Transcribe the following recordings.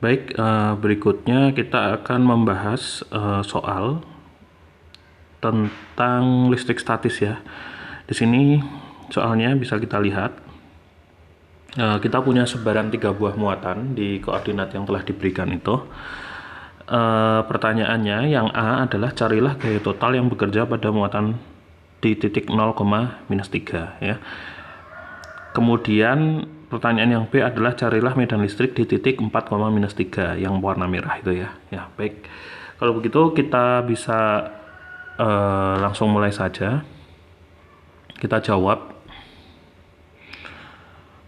Baik, berikutnya kita akan membahas soal tentang listrik statis ya. Di sini soalnya bisa kita lihat, kita punya sebaran 3 buah muatan di koordinat yang telah diberikan itu. Pertanyaannya yang A adalah carilah gaya total yang bekerja pada muatan di titik 0, -3 ya. Kemudian pertanyaan yang B adalah carilah medan listrik di titik 4, -3 yang warna merah itu ya. Ya, baik. Kalau begitu kita bisa langsung mulai saja. Kita jawab.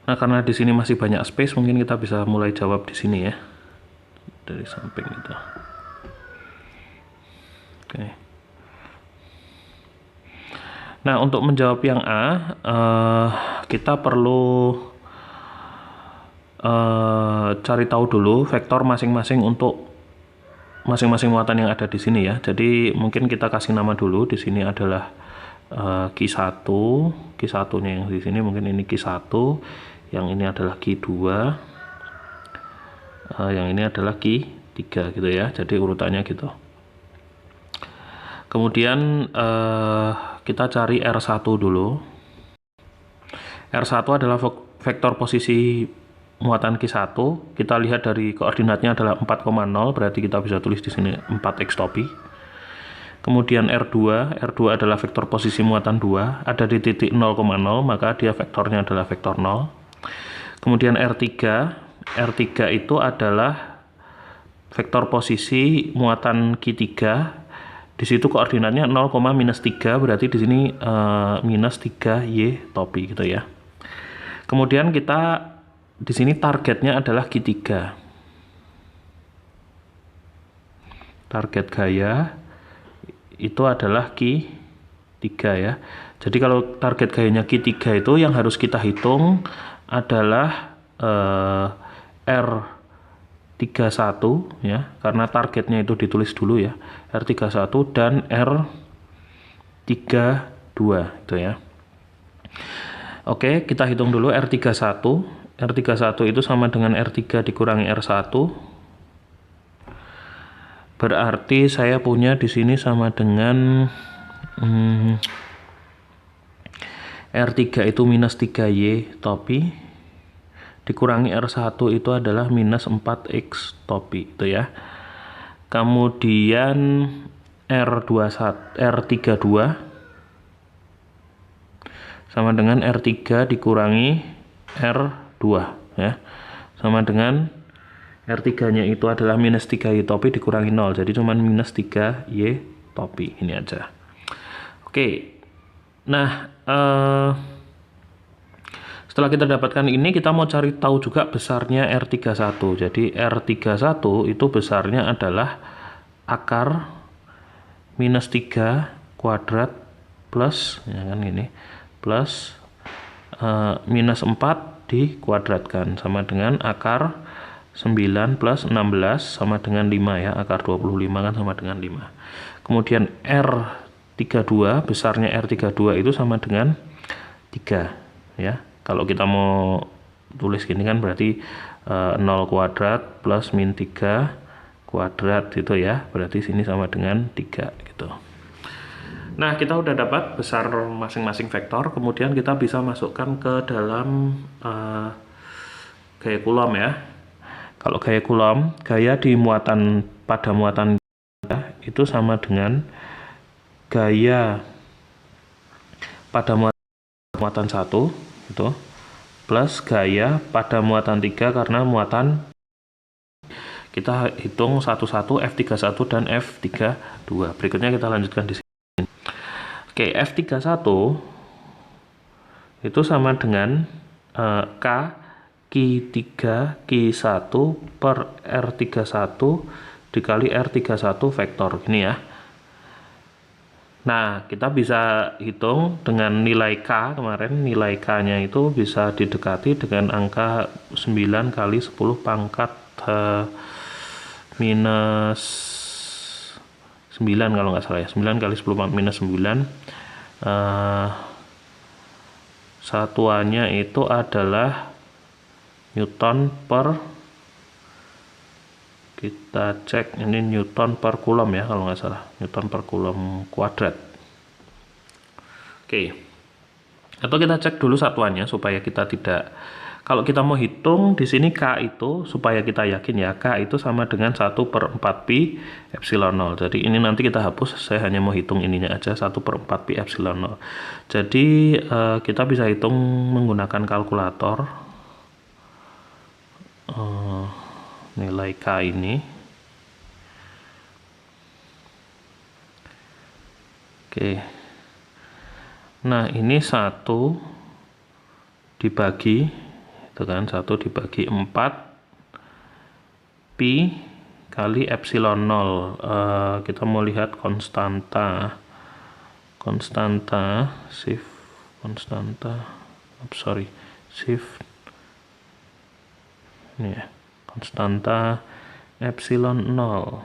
Nah, karena di sini masih banyak space, mungkin kita bisa mulai jawab di sini ya. Dari samping itu. Oke. Nah, untuk menjawab yang A, kita perlu cari tahu dulu vektor masing-masing untuk masing-masing muatan yang ada di sini ya. Jadi mungkin kita kasih nama dulu. Di sini adalah Q1, Q1-nya yang di sini mungkin ini Q1, yang ini adalah Q2, yang ini adalah Q3 gitu ya. Jadi urutannya gitu. Kemudian kita cari R1 dulu. R1 adalah vektor posisi muatan Q1. Kita lihat dari koordinatnya adalah 4,0, berarti kita bisa tulis di sini 4x topi. Kemudian R2 adalah vektor posisi muatan 2, ada di titik 0,0, maka dia vektornya adalah vektor 0. Kemudian R3 itu adalah vektor posisi muatan Q3. Di situ koordinatnya 0, -3, berarti di sini -3y topi gitu ya. Kemudian kita di sini targetnya adalah Q3. Target gaya itu adalah Q3 ya. Jadi kalau target gayanya Q3 itu yang harus kita hitung adalah R31 ya, karena targetnya itu ditulis dulu ya. R31 dan R32 itu ya. Oke, kita hitung dulu R31. R31 itu sama dengan R3 dikurangi R1. Berarti saya punya di sini sama dengan R3 itu -3y topi dikurangi R1 itu adalah -4x topi itu ya. Kemudian R32 sama dengan R3 dikurangi R2 ya. Sama dengan R3-nya itu adalah -3y topi dikurangi 0. Jadi cuma -3y topi. Ini aja. Oke. Nah, setelah kita dapatkan ini, kita mau cari tahu juga besarnya R31. Jadi R31 itu besarnya adalah akar -3 kuadrat plus, ya kan ini, plus -4 dikuadratkan sama dengan akar 9 plus 16 sama dengan 5 ya. Akar 25 kan sama dengan 5. Kemudian R32, besarnya R32 itu sama dengan 3 ya. Kalau kita mau tulis gini kan berarti 0 kuadrat plus -3 kuadrat gitu ya. Berarti sini sama dengan 3 gitu. Nah, kita udah dapat besar masing-masing vektor. Kemudian kita bisa masukkan ke dalam gaya Coulomb ya. Kalau gaya Coulomb, gaya di muatan pada muatan itu sama dengan gaya pada muatan 1 itu plus gaya pada muatan 3 karena muatan kita hitung satu-satu F31 dan F32. Berikutnya kita lanjutkan di sini. Oke, F31 itu sama dengan K Q3 Q1 per R31 dikali R31 vektor ini ya. Nah, kita bisa hitung dengan nilai K kemarin, nilai K-nya itu bisa didekati dengan angka 9 kali 10 pangkat minus 9 kalau nggak salah ya. 9 kali 10 pangkat minus 9. Satuannya itu adalah Newton per Kita cek ini Newton per Coulomb ya, kalau nggak salah, Newton per Coulomb kuadrat. Oke, atau kita cek dulu satuannya supaya kita tidak, kalau kita mau hitung di sini K itu, supaya kita yakin ya, K itu sama dengan 1/4 pi epsilon 0. Jadi ini nanti kita hapus, saya hanya mau hitung ininya aja, 1/4 pi epsilon 0. Jadi kita bisa hitung menggunakan kalkulator nilai K ini. Oke. Nah, ini 1 dibagi, itu kan 1 dibagi 4 pi kali epsilon 0. Kita mau lihat konstanta shift ini ya, konstanta epsilon 0.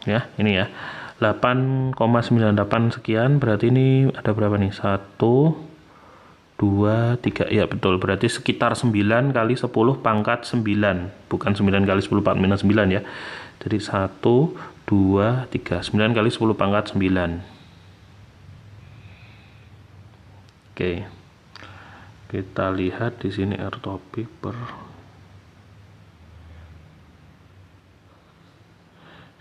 Ya, ini ya, 8,98 sekian, berarti ini ada berapa nih? 1, 2, 3, ya betul, berarti sekitar 9 kali 10 pangkat 9, bukan 9 kali 10 pangkat minus 9 ya. Jadi 1, 2, 3, 9 kali 10 pangkat 9. Oke, kita lihat di sini R topik per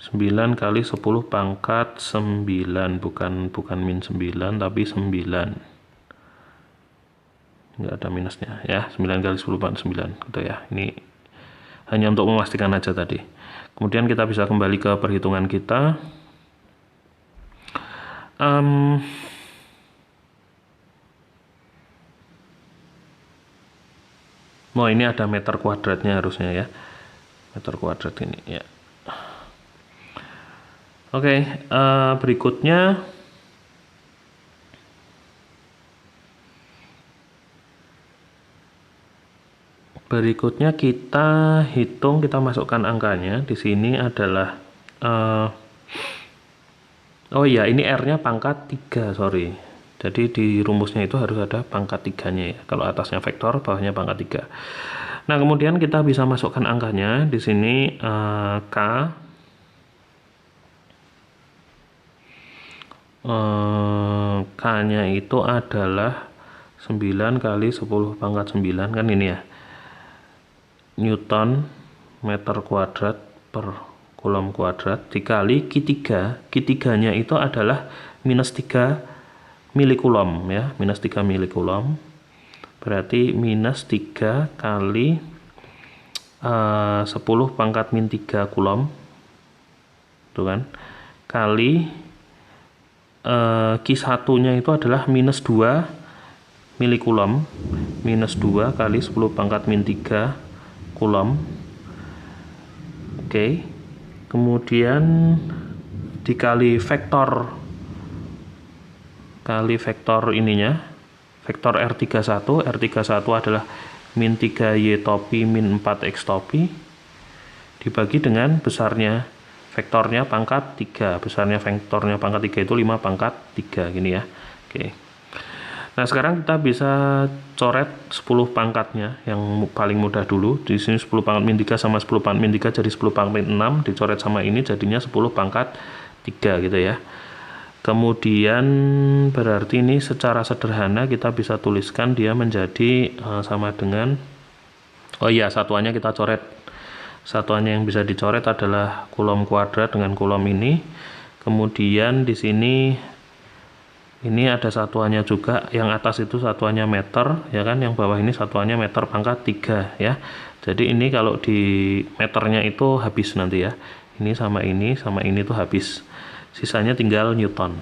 9 kali 10 pangkat 9, bukan min 9 tapi 9, nggak ada minusnya ya, 9 kali 10 pangkat 9 gitu ya. Ini hanya untuk memastikan aja tadi. Kemudian kita bisa kembali ke perhitungan kita. Oh, ini ada meter kuadratnya harusnya ya, meter kuadrat ini ya. Oke, berikutnya kita hitung, kita masukkan angkanya. Di sini adalah oh iya, ini R-nya pangkat 3, sorry. Jadi di rumusnya itu harus ada pangkat 3-nya ya. Kalau atasnya vektor, bawahnya pangkat 3. Nah, kemudian kita bisa masukkan angkanya. Di sini K K-nya itu adalah 9 kali 10 pangkat 9, kan ini ya, Newton meter kuadrat per Coulomb kuadrat, dikali Q3 nya itu adalah minus 3 milicoulomb ya, minus 3 milicoulomb, berarti minus 3 kali 10 pangkat min 3 Coulomb, tuh kan, kali Q1 nya itu adalah minus 2 milicoulomb, minus 2 kali 10 pangkat min 3 Coulomb. Oke, kemudian dikali vektor ininya, vektor R31 adalah min 3Y topi min 4X topi, dibagi dengan besarnya vektornya pangkat 3, besarnya vektornya pangkat 3 itu 5 pangkat 3 gini ya. Oke. Nah, sekarang kita bisa coret 10 pangkatnya yang paling mudah dulu. Di sini 10 pangkat min 3 sama 10 pangkat min 3 jadi 10 pangkat min 6, dicoret sama ini jadinya 10 pangkat 3 gitu ya. Kemudian berarti ini secara sederhana kita bisa tuliskan dia menjadi sama dengan, oh iya, satuannya kita coret. Satuannya yang bisa dicoret adalah Coulomb kuadrat dengan Coulomb ini. Kemudian di sini ini ada satuannya juga, yang atas itu satuannya meter ya kan, yang bawah ini satuannya meter pangkat 3 ya. Jadi ini kalau di meternya itu habis nanti ya. Ini sama ini tuh habis. Sisanya tinggal Newton.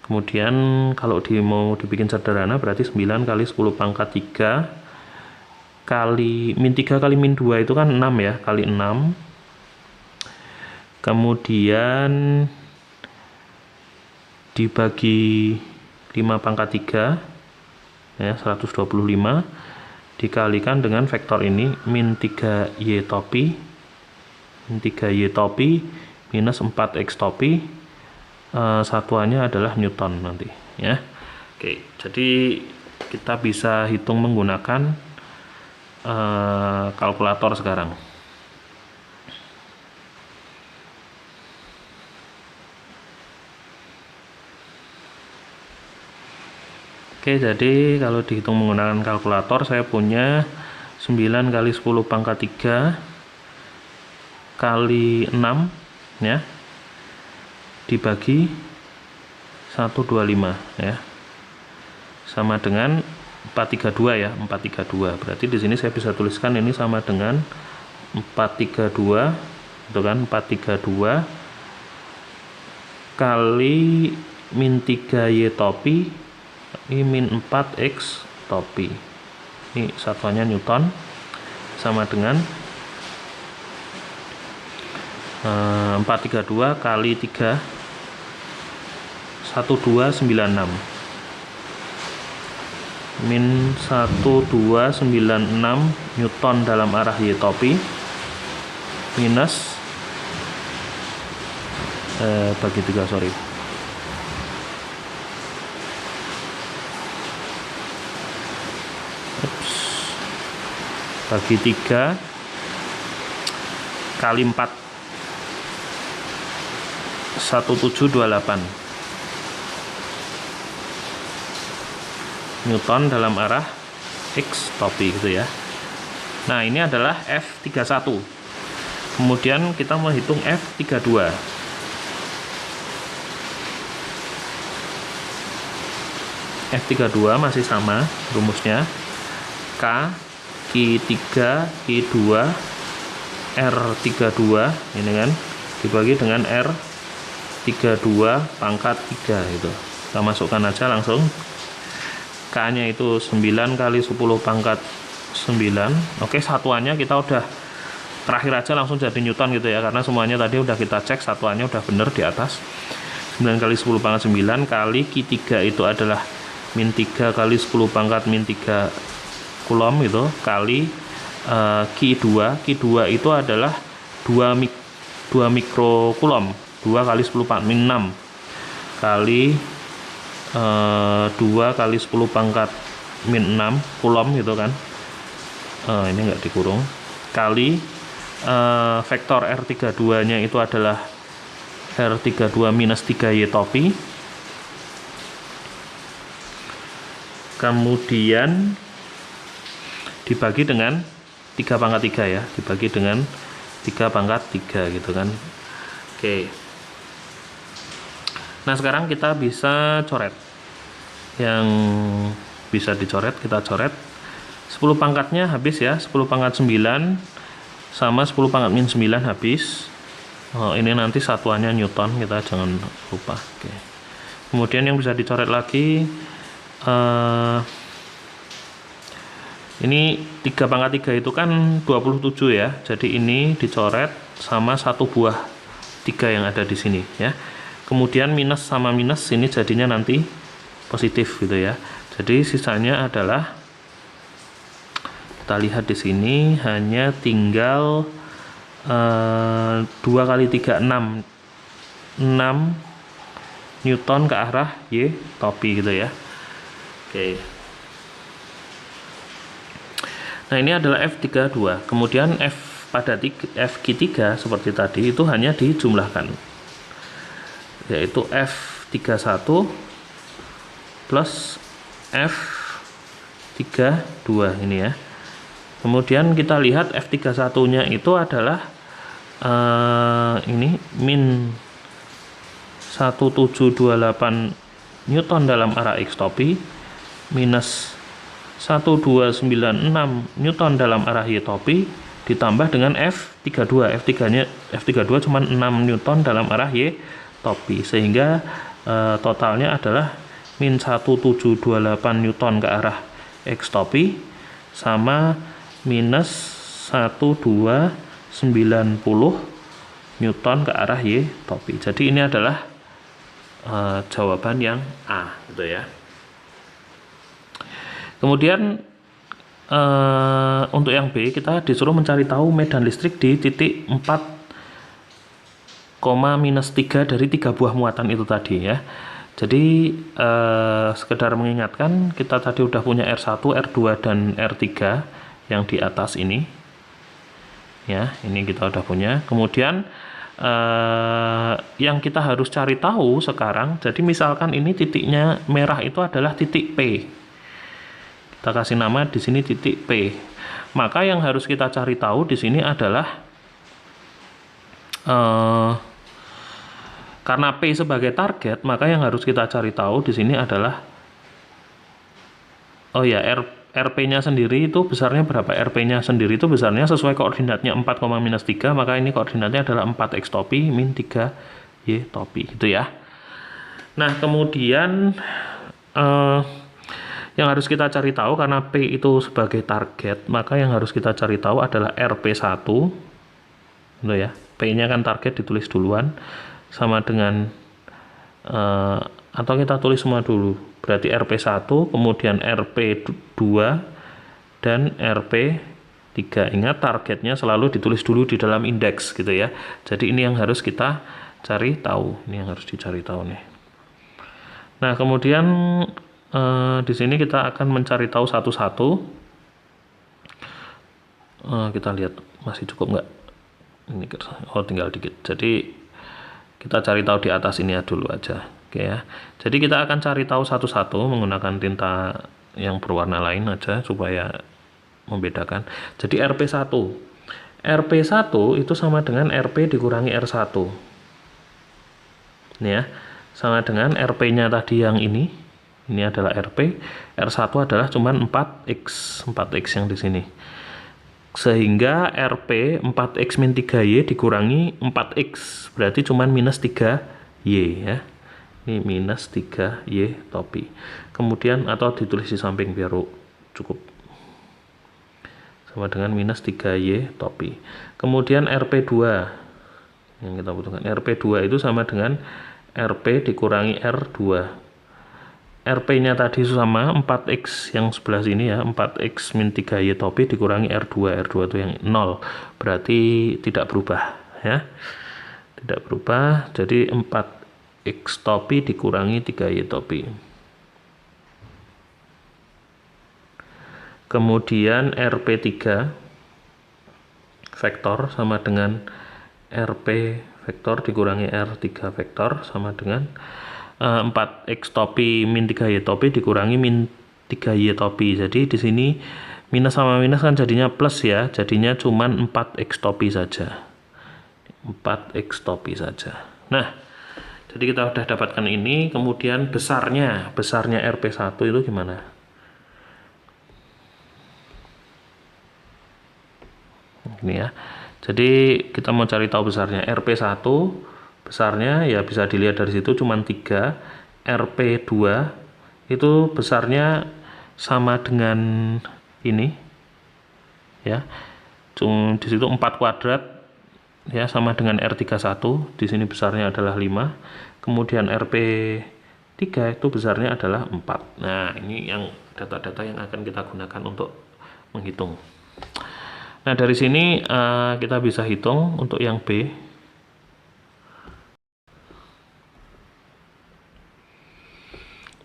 Kemudian kalau mau dibikin sederhana berarti 9 kali 10 pangkat 3 kali min 3 kali min 2 itu kan 6 ya, kali 6. Kemudian dibagi 5 pangkat 3 ya, 125, dikalikan dengan vektor ini min 3Y topi minus 4X topi satuannya adalah Newton nanti ya. Oke, jadi kita bisa hitung menggunakan kalkulator sekarang. Oke, jadi kalau dihitung menggunakan kalkulator, saya punya 9 kali 10 pangkat 3 kali 6 ya, dibagi 125 ya, sama dengan 432 ya, 432. Berarti di sini saya bisa tuliskan ini sama dengan 432, itu kan 432 kali min 3Y topi ini min 4X topi. Ini satuannya Newton, sama dengan 432 kali 3 1296 min 1296 Newton dalam arah Y topi minus bagi 3 sorry, bagi 3 kali 4 1728 Newton dalam arah X topi gitu ya. Nah, ini adalah F31. Kemudian kita menghitung F32. F32 masih sama rumusnya, K Q3 Q2 R32 ini kan dibagi dengan R32 pangkat 3 itu. Kita masukkan aja langsung. K nya itu 9 kali 10 pangkat 9. Oke, satuannya kita udah terakhir aja langsung jadi Newton gitu ya, karena semuanya tadi udah kita cek satuannya udah bener di atas. 9 kali 10 pangkat 9 kali Q3 itu adalah min 3 kali 10 pangkat min 3 kulom itu kali Q2 itu adalah 2 mikrokulom, 2 kali 10 pangkat min 6 kali 2 kali 10 pangkat min 6 kulom gitu kan, ini enggak dikurung, kali vektor R32 nya itu adalah R32 minus 3Y topi, kemudian dibagi dengan 3 pangkat 3 ya, dibagi dengan 3 pangkat 3 gitu kan. Oke, nah sekarang kita bisa coret. Yang bisa dicoret kita coret. 10 pangkatnya habis ya, 10 pangkat 9 sama 10 pangkat min 9 habis. Ini nanti satuannya Newton, kita jangan lupa. Oke. Kemudian yang bisa dicoret lagi, ini 3 pangkat 3 itu kan 27 ya, jadi ini dicoret sama satu buah 3 yang ada di sini ya. Kemudian minus sama minus ini jadinya nanti positif gitu ya. Jadi sisanya adalah, kita lihat di sini hanya tinggal 2 kali 3 6 Newton ke arah Y topi gitu ya. Oke. Nah, ini adalah F32. Kemudian Fq3 seperti tadi itu hanya dijumlahkan, yaitu F31 plus F32 ini ya. Kemudian kita lihat F31 nya itu adalah ini min 1728 Newton dalam arah X topi minus 1296 Newton dalam arah Y topi ditambah dengan F32. F32 cuma 6 Newton dalam arah Y topi, sehingga totalnya adalah min 1728 Newton ke arah X topi sama minus 1290 Newton ke arah Y topi. Jadi ini adalah jawaban yang A gitu ya. Kemudian untuk yang B kita disuruh mencari tahu medan listrik di titik 4 koma minus 3 dari 3 buah muatan itu tadi ya. Jadi sekedar mengingatkan, kita tadi udah punya R1, R2, dan R3 yang di atas ini. Ya, ini kita udah punya. Kemudian yang kita harus cari tahu sekarang, jadi misalkan ini titiknya merah itu adalah titik P. Kita kasih nama di sini titik P. Maka yang harus kita cari tahu di sini adalah karena P sebagai target, maka yang harus kita cari tahu di sini adalah RP-nya sendiri itu besarnya berapa? RP-nya sendiri itu besarnya sesuai koordinatnya 4, minus 3, maka ini koordinatnya adalah 4x topi min 3y topi, gitu ya. Nah, kemudian yang harus kita cari tahu, karena P itu sebagai target, maka yang harus kita cari tahu adalah RP1, gitu ya. P-nya kan target, ditulis duluan, sama dengan atau kita tulis semua dulu, berarti RP1, kemudian RP2 dan RP3. Ingat, targetnya selalu ditulis dulu di dalam indeks, gitu ya. Jadi ini yang harus kita cari tahu, ini yang harus dicari tahu nih. Nah, kemudian di sini kita akan mencari tahu satu-satu. Kita lihat masih cukup nggak? Ini tinggal dikit. Jadi kita cari tahu di atas ini dulu aja, oke ya. Jadi kita akan cari tahu satu-satu menggunakan tinta yang berwarna lain aja supaya membedakan. Jadi RP1 itu sama dengan RP dikurangi R1. Ini ya, sama dengan RP-nya tadi yang ini adalah RP, R1 adalah cuman 4x yang di sini. Sehingga RP 4x min 3y dikurangi 4x, berarti cuman minus 3y ya. Ini minus 3y topi. Kemudian atau ditulis di samping biar cukup. Sama dengan minus 3y topi. Kemudian RP2 yang kita butuhkan. RP2 itu sama dengan RP dikurangi R2. RP-nya tadi sama 4x yang sebelah sini ya, 4x min 3y topi dikurangi R2. R2 itu yang 0, berarti tidak berubah ya. Tidak berubah, jadi 4x topi dikurangi 3y topi. Kemudian RP3 vektor sama dengan RP vektor dikurangi R3 vektor sama dengan 4x topi min 3y topi dikurangi min 3y topi. Jadi di sini minus sama minus kan jadinya plus ya, jadinya cuman 4x topi saja. 4x topi saja. Nah, jadi kita udah dapatkan ini. Kemudian besarnya RP1 itu gimana? Ini ya. Jadi kita mau cari tahu besarnya RP1. Besarnya ya bisa dilihat dari situ cuman 3. RP2 itu besarnya sama dengan ini ya. Di situ 4 kuadrat ya, sama dengan R31. Di sini besarnya adalah 5. Kemudian RP3 itu besarnya adalah 4. Nah, ini yang data-data yang akan kita gunakan untuk menghitung. Nah, dari sini kita bisa hitung untuk yang B.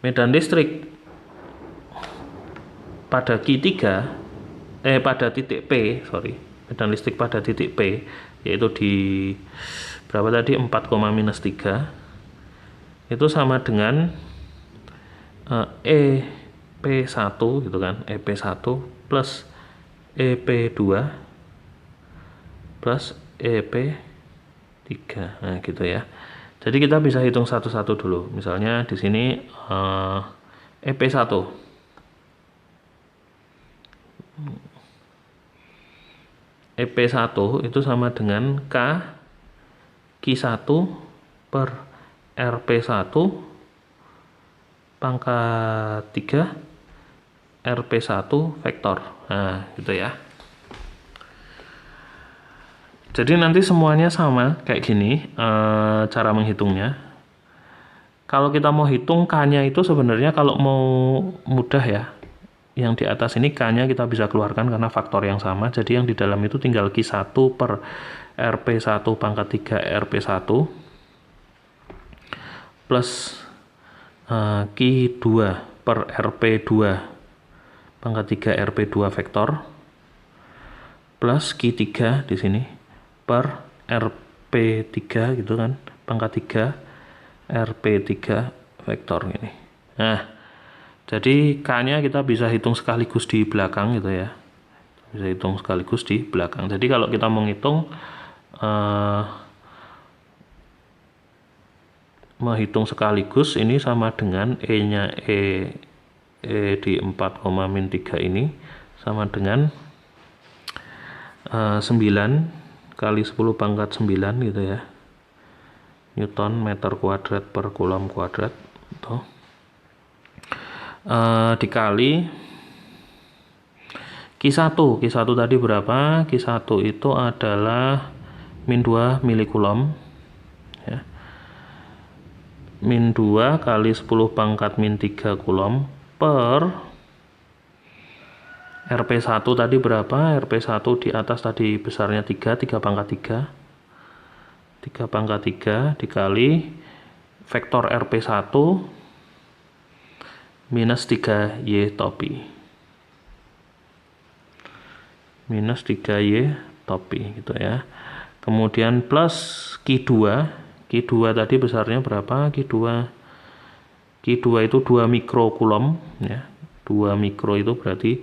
Medan listrik pada pada titik P, medan listrik pada titik P, yaitu di berapa tadi, 4, minus 3, itu sama dengan EP1 gitu kan, EP1 plus EP2 plus EP3. Nah, gitu ya. Jadi kita bisa hitung satu-satu dulu. Misalnya di sini EP1. EP1 itu sama dengan Q1 per RP1 pangkat 3 RP1 vektor. Nah, gitu ya. Jadi nanti semuanya sama kayak gini cara menghitungnya. Kalau kita mau hitung K-nya itu sebenarnya kalau mau mudah ya, yang di atas ini K-nya kita bisa keluarkan karena faktor yang sama. Jadi yang di dalam itu tinggal Q1 per RP1 pangkat 3 RP1 plus Q2 per RP2 pangkat 3 RP2 vektor plus Q3 di sini per RP3 gitu kan, pangkat 3 RP3 vektor ini. Nah, jadi K-nya kita bisa hitung sekaligus di belakang gitu ya. Bisa hitung sekaligus di belakang. Jadi kalau kita menghitung sekaligus ini sama dengan E-nya E di 4,-3 ini sama dengan 9 kali 10 pangkat 9 gitu ya, Newton meter kuadrat per Coulomb kuadrat itu. Dikali Q1 tadi berapa? Q1 itu adalah -2 milicoulomb ya. -2 kali 10 pangkat -3 coulomb per RP1 tadi berapa? RP1 di atas tadi besarnya 3 pangkat 3 dikali vektor RP1 minus 3Y topi. Minus 3Y topi gitu ya. Kemudian plus Q2 tadi besarnya berapa? Q2 itu 2 mikrocoulomb ya. 2 mikro itu berarti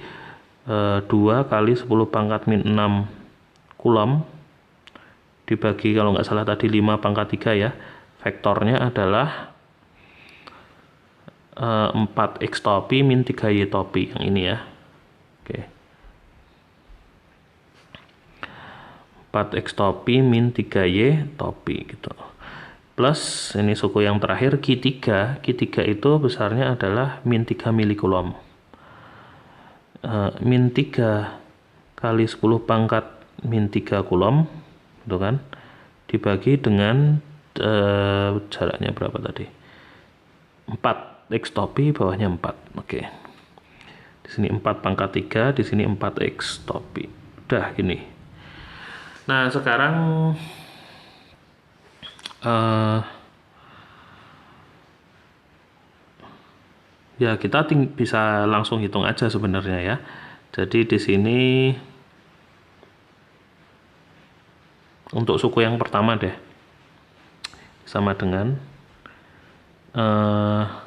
2 kali 10 pangkat -6 coulomb dibagi kalau nggak salah tadi 5 pangkat 3 ya. Vektornya adalah 4x topi min 3y topi yang ini ya. Oke. 4x topi min 3y topi gitu. Plus ini suku yang terakhir Q3 itu besarnya adalah -3 milicoulomb. -3 kali 10 pangkat -3 coulomb itu kan dibagi dengan jaraknya berapa tadi? 4x topi bawahnya 4. Oke. Di sini 4 pangkat 3, di sini 4x topi. Udah gini. Nah, sekarang ya kita bisa langsung hitung aja sebenarnya ya. Jadi di sini untuk suku yang pertama deh sama dengan 9.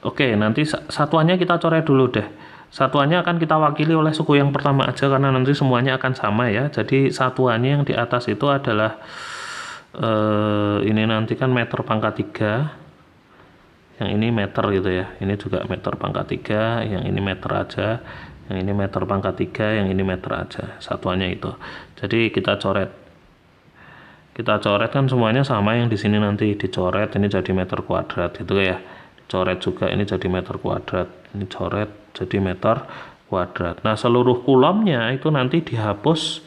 Oke, nanti satuannya kita coret dulu deh. Satuannya akan kita wakili oleh suku yang pertama aja karena nanti semuanya akan sama ya. Jadi satuannya yang di atas itu adalah ini nanti kan meter pangkat 3, yang ini meter gitu ya, ini juga meter pangkat 3, yang ini meter aja, yang ini meter pangkat 3, yang ini meter aja, satuannya itu. Jadi kita coret kan semuanya sama, yang di sini nanti dicoret, ini jadi meter kuadrat gitu ya, coret juga ini jadi meter kuadrat, ini coret jadi meter kuadrat. Nah, seluruh coulombnya itu nanti dihapus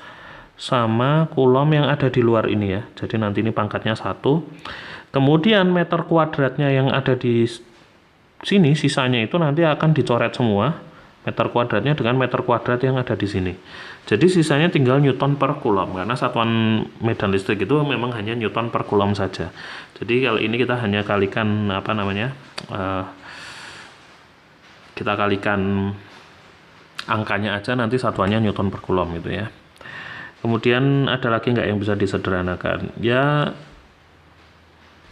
sama coulomb yang ada di luar ini ya. Jadi nanti ini pangkatnya 1. Kemudian meter kuadratnya yang ada di sini sisanya itu nanti akan dicoret semua meter kuadratnya dengan meter kuadrat yang ada di sini. Jadi sisanya tinggal Newton per coulomb karena satuan medan listrik itu memang hanya Newton per coulomb saja. Jadi kalau ini kita hanya kalikan kita kalikan angkanya aja, nanti satuannya Newton per coulomb gitu ya. Kemudian ada lagi nggak yang bisa disederhanakan? Ya,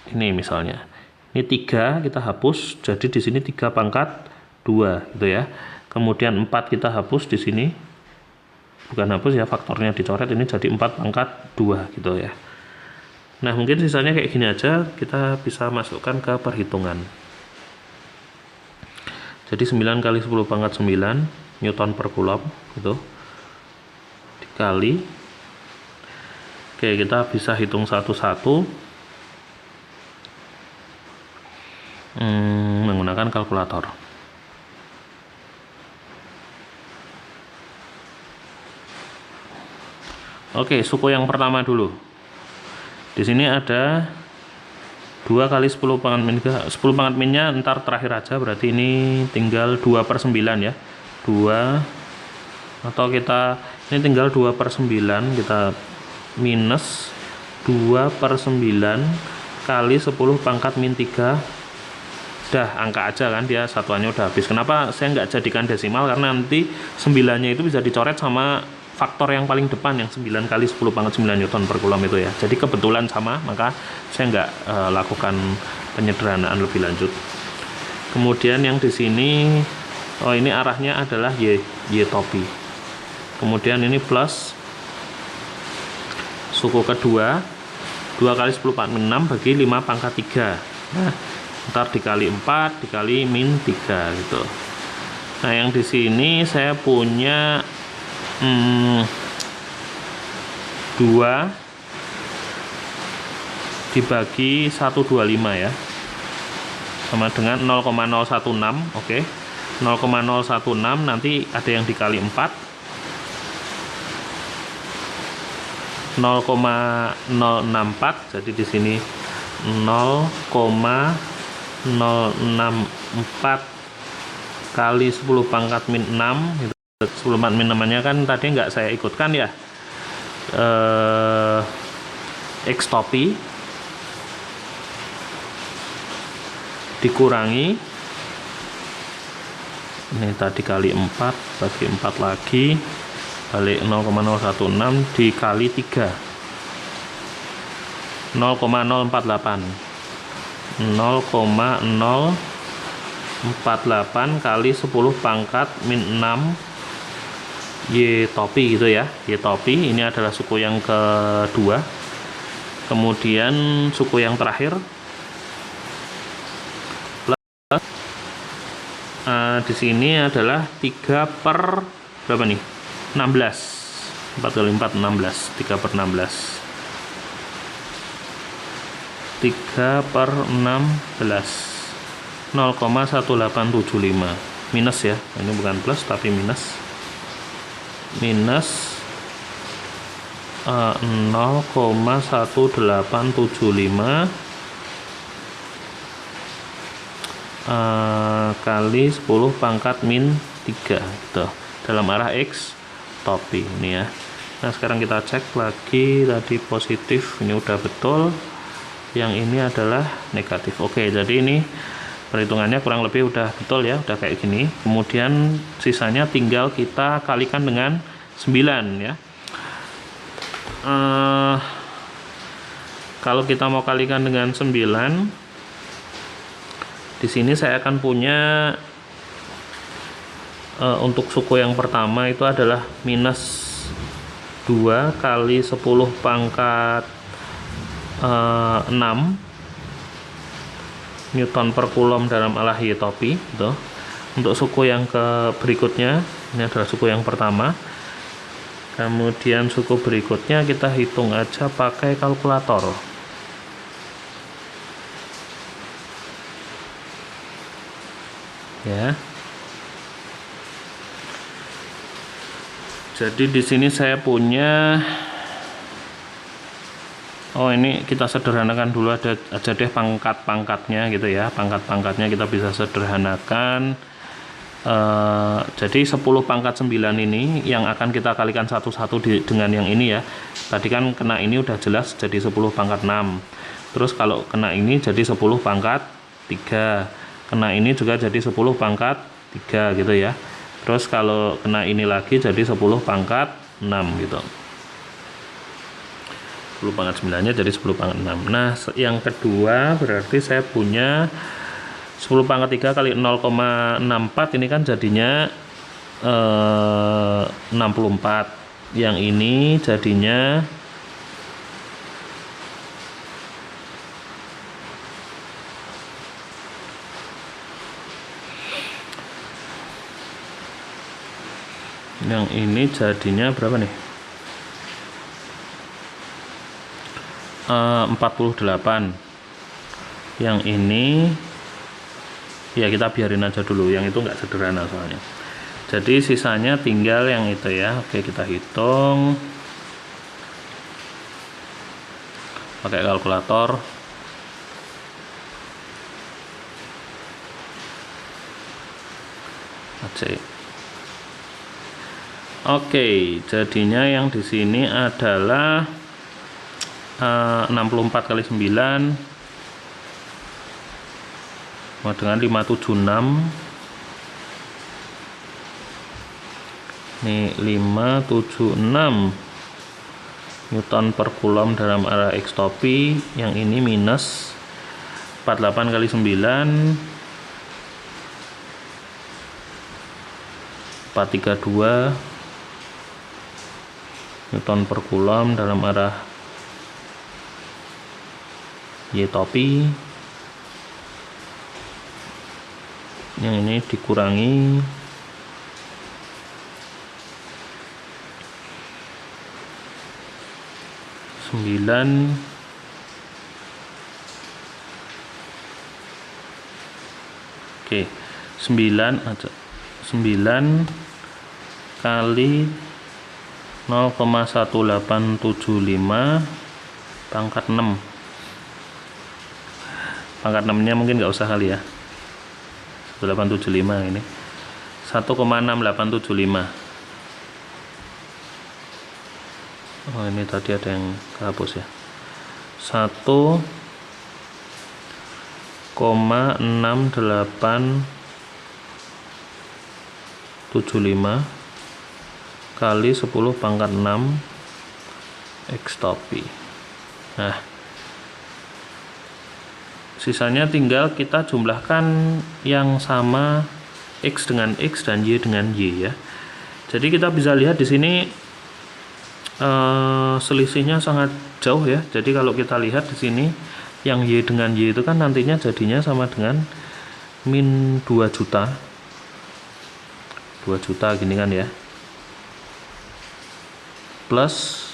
ini misalnya, ini 3 kita hapus, jadi di sini 3 pangkat 2 gitu ya. Kemudian 4 kita hapus di sini, bukan hapus ya, faktornya dicoret, ini jadi 4 pangkat 2 gitu ya. Nah, mungkin sisanya kayak gini aja, kita bisa masukkan ke perhitungan. Jadi 9 kali 10 pangkat 9 Newton per coulomb gitu dikali. Oke, kita bisa hitung satu-satu menggunakan kalkulator. Oke, suku yang pertama dulu. Di sini ada 2 kali 10 pangkat min 10 pangkat minnya ntar terakhir aja, berarti ini tinggal 2/9 ya. 2, atau kita Ini tinggal 2/9, kita minus 2/9 kali 10 pangkat min 3. Udah angka aja kan, dia satuannya udah habis. Kenapa saya nggak jadikan desimal? Karena nanti 9-nya itu bisa dicoret sama faktor yang paling depan, yang 9 kali 10 pangkat 9 Newton per Coulomb itu ya. Jadi kebetulan sama, maka saya nggak lakukan penyederhanaan lebih lanjut. Kemudian yang di sini, oh ini arahnya adalah Y topi. Kemudian ini plus suku kedua, 2 kali 10 pangkat 6 bagi 5 pangkat 3. Nah, ntar dikali 4 dikali min 3 gitu. Nah, yang di sini saya punya 2 dibagi 125 ya, sama dengan 0,016. Oke, 0,016 nanti ada yang dikali 4, 0,064, jadi di sini 0,064 kali 10 pangkat min 6 gitu. 10 pangkat min 6-nya kan tadi nggak saya ikutkan ya, X topi dikurangi ini tadi kali 4 bagi 4 lagi balik 0,016 dikali 3, 0,048 kali 10 pangkat min 6 Y topi gitu ya. Y topi ini adalah suku yang kedua. Kemudian suku yang terakhir plus di sini adalah 3 per berapa nih? 16. 4 kali 4 16, 3 per 16. 3 per 16, 0,1875 minus ya, ini bukan plus tapi minus 0,1875 kali 10 pangkat min 3 gitu, dalam arah X topi ini ya. Nah, sekarang kita cek lagi, tadi positif, ini udah betul, yang ini adalah negatif. Oke, jadi ini perhitungannya kurang lebih udah betul ya, udah kayak gini. Kemudian sisanya tinggal kita kalikan dengan 9 ya. Kalau kita mau kalikan dengan 9, di sini saya akan punya untuk suku yang pertama itu adalah minus 2 kali 10 pangkat 6 Newton per Coulomb dalam arah Y topi gitu. Untuk suku yang berikutnya, ini adalah suku yang pertama. Kemudian suku berikutnya kita hitung aja pakai kalkulator ya. Jadi di sini saya punya, oh ini kita sederhanakan dulu aja deh pangkat-pangkatnya gitu ya. Pangkat-pangkatnya kita bisa sederhanakan. Jadi 10 pangkat 9 ini yang akan kita kalikan satu-satu dengan yang ini ya. Tadi kan kena ini udah jelas jadi 10 pangkat 6. Terus kalau kena ini jadi 10 pangkat 3. Kena ini juga jadi 10 pangkat 3 gitu ya. Terus kalau kena ini lagi jadi 10 pangkat 6 gitu. 10 pangkat 9-nya jadi 10 pangkat 6. Nah, yang kedua berarti saya punya 10 pangkat 3 kali 0,64, ini kan jadinya 64. Yang ini jadinya berapa nih? 48. Yang ini ya kita biarin aja dulu, yang itu nggak sederhana soalnya. Jadi sisanya tinggal yang itu ya. Oke, kita hitung pakai kalkulator. Oke, jadinya yang di sini adalah 64 kali 9 sama dengan 576. Ini 576 Newton per Coulomb dalam arah X topi. Yang ini minus 48 kali 9 432 Newton per Coulomb dalam arah Y topi. Yang ini dikurangi 9 oke 9 aja 9 kali 0,1875 pangkat 6. Pangkat 6 nya mungkin nggak usah kali ya, 1875 ini 1,6875. Oh, ini tadi ada yang kehapus ya. 1,6875 kali 10 pangkat 6 X topi. Nah, sisanya tinggal kita jumlahkan yang sama X dengan X dan Y dengan Y ya. Jadi kita bisa lihat di sini selisihnya sangat jauh ya. Jadi kalau kita lihat di sini yang Y dengan Y itu kan nantinya jadinya sama dengan min 2 juta gini kan ya, plus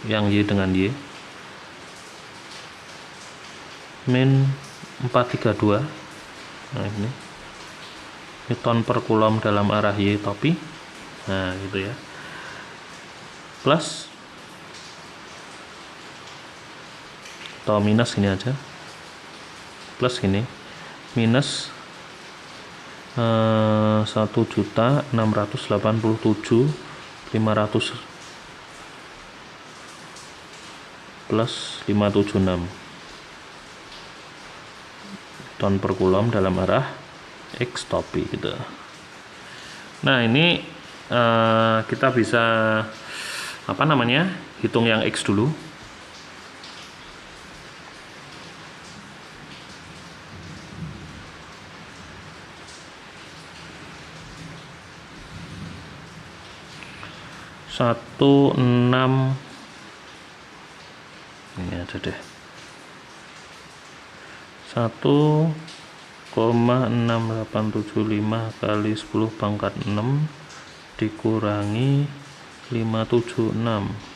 yang Y dengan Y min 432. Nah ini Newton per Coulomb dalam arah Y topi. Nah gitu ya, plus atau minus ini aja, plus ini minus 1.687.500 plus 576 ton per Coulomb dalam arah X topi gitu. Nah ini kita bisa apa namanya, hitung yang X dulu. Ini aja deh, 1,6875 kali 10 pangkat 6 dikurangi 576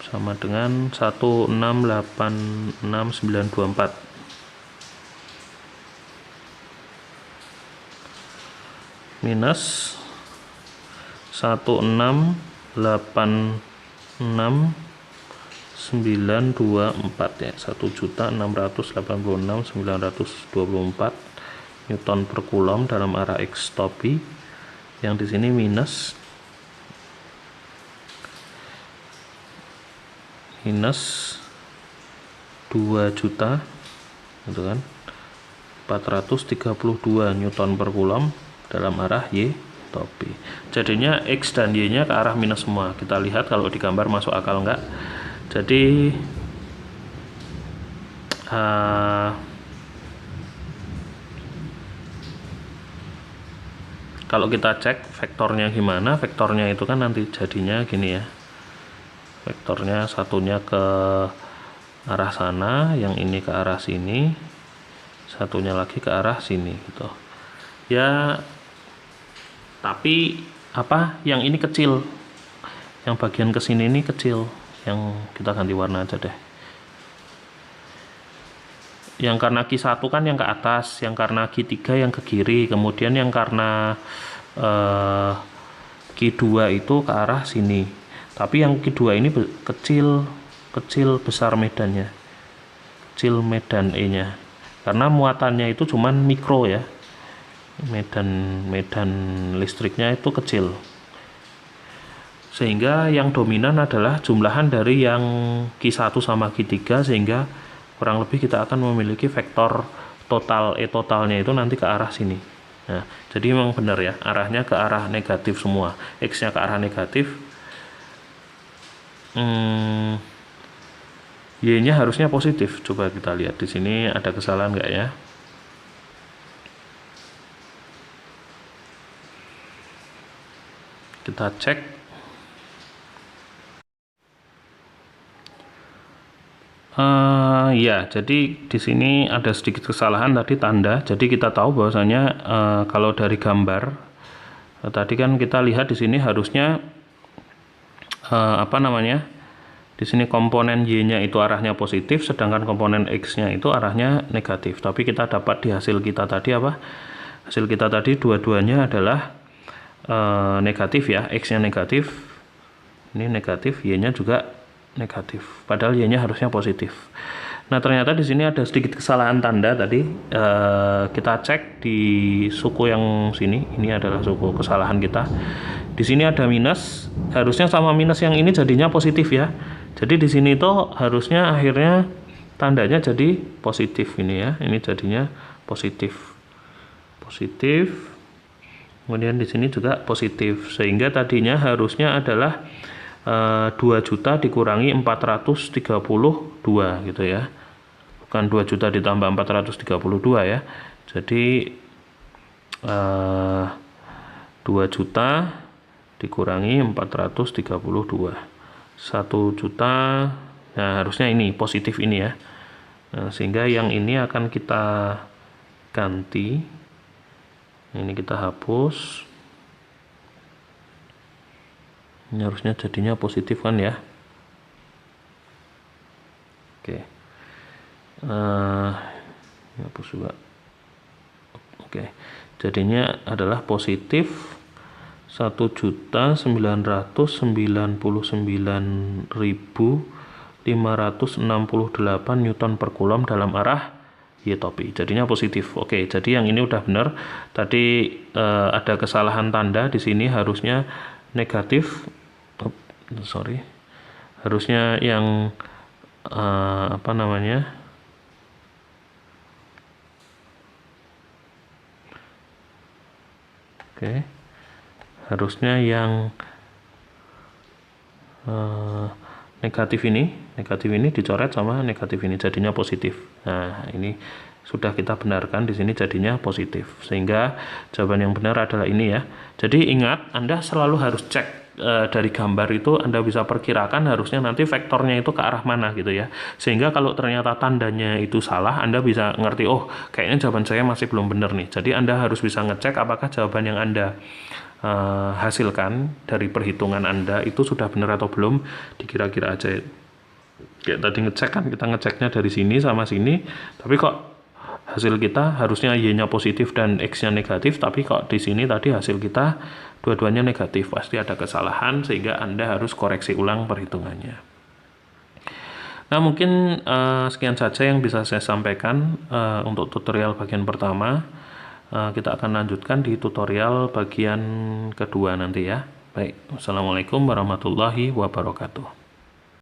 sama dengan 1686924 minus 1686924 ya, 1.686.924 Newton per Coulomb dalam arah X topi. Yang di sini minus 2 juta gitu kan, 432 Newton per Coulomb dalam arah Y topi. Jadinya X dan Y nya ke arah minus semua. Kita lihat kalau di gambar masuk akal enggak. Jadi kalau kita cek vektornya gimana, vektornya itu kan nanti jadinya gini ya, vektornya satunya ke arah sana, yang ini ke arah sini, satunya lagi ke arah sini gitu ya. Tapi apa, yang ini kecil, yang bagian kesini ini kecil, yang kita ganti warna aja deh. Yang karena Q1 kan yang ke atas, yang karena Q3 yang ke kiri, kemudian yang karena Q2 itu ke arah sini. Tapi yang Q2 ini kecil besar medannya, kecil medan E nya, karena muatannya itu cuman mikro ya. medan listriknya itu kecil, sehingga yang dominan adalah jumlahan dari yang Q1 sama Q3, sehingga kurang lebih kita akan memiliki vektor totalnya itu nanti ke arah sini. Nah, jadi memang benar ya, arahnya ke arah negatif semua, X-nya ke arah negatif, Y-nya harusnya positif. Coba kita lihat di sini ada kesalahan nggak ya? Kita cek. Ya, jadi di sini ada sedikit kesalahan tadi tanda. Jadi kita tahu bahwasanya kalau dari gambar tadi kan kita lihat di sini harusnya di sini komponen Y-nya itu arahnya positif, sedangkan komponen X-nya itu arahnya negatif. Tapi kita dapat di hasil kita tadi apa? Hasil kita tadi dua-duanya adalah negatif ya, X-nya negatif, ini negatif, Y-nya juga negatif. Padahal Y-nya harusnya positif. Nah, ternyata di sini ada sedikit kesalahan tanda tadi. Kita cek di suku yang sini, ini adalah suku kesalahan kita. Di sini ada minus, harusnya sama minus yang ini jadinya positif ya. Jadi di sini tuh harusnya akhirnya tandanya jadi positif ini ya. Ini jadinya positif. Kemudian di sini juga positif, sehingga tadinya harusnya adalah 2 juta dikurangi 432 gitu ya, bukan 2 juta ditambah 432 ya. Jadi 2 juta dikurangi 432, 1 juta. Nah, harusnya ini positif ini ya. Nah, sehingga yang ini akan kita ganti, ini kita hapus. Ini harusnya jadinya positif kan ya. Oke. Hapus juga. Oke. Jadinya adalah positif 1.999.568 Newton per Coulomb dalam arah Y topi. Jadinya positif. Oke, jadi yang ini udah benar. Tadi ada kesalahan tanda di sini, harusnya negatif. Harusnya yang harusnya yang negatif ini dicoret sama negatif ini, jadinya positif. Nah, ini sudah kita benarkan, di sini jadinya positif, sehingga jawaban yang benar adalah ini ya. Jadi ingat, Anda selalu harus cek dari gambar itu, Anda bisa perkirakan harusnya nanti vektornya itu ke arah mana gitu ya, sehingga kalau ternyata tandanya itu salah, Anda bisa ngerti, oh kayaknya jawaban saya masih belum benar nih. Jadi Anda harus bisa ngecek apakah jawaban yang Anda hasilkan dari perhitungan Anda itu sudah benar atau belum, dikira-kira aja. Kayak tadi ngecek kan, kita ngeceknya dari sini sama sini, tapi kok hasil kita harusnya Y-nya positif dan X-nya negatif, tapi kok di sini tadi hasil kita dua-duanya negatif. Pasti ada kesalahan, sehingga Anda harus koreksi ulang perhitungannya. Nah, mungkin sekian saja yang bisa saya sampaikan untuk tutorial bagian pertama. Kita akan lanjutkan di tutorial bagian kedua nanti ya. Baik, wassalamualaikum warahmatullahi wabarakatuh.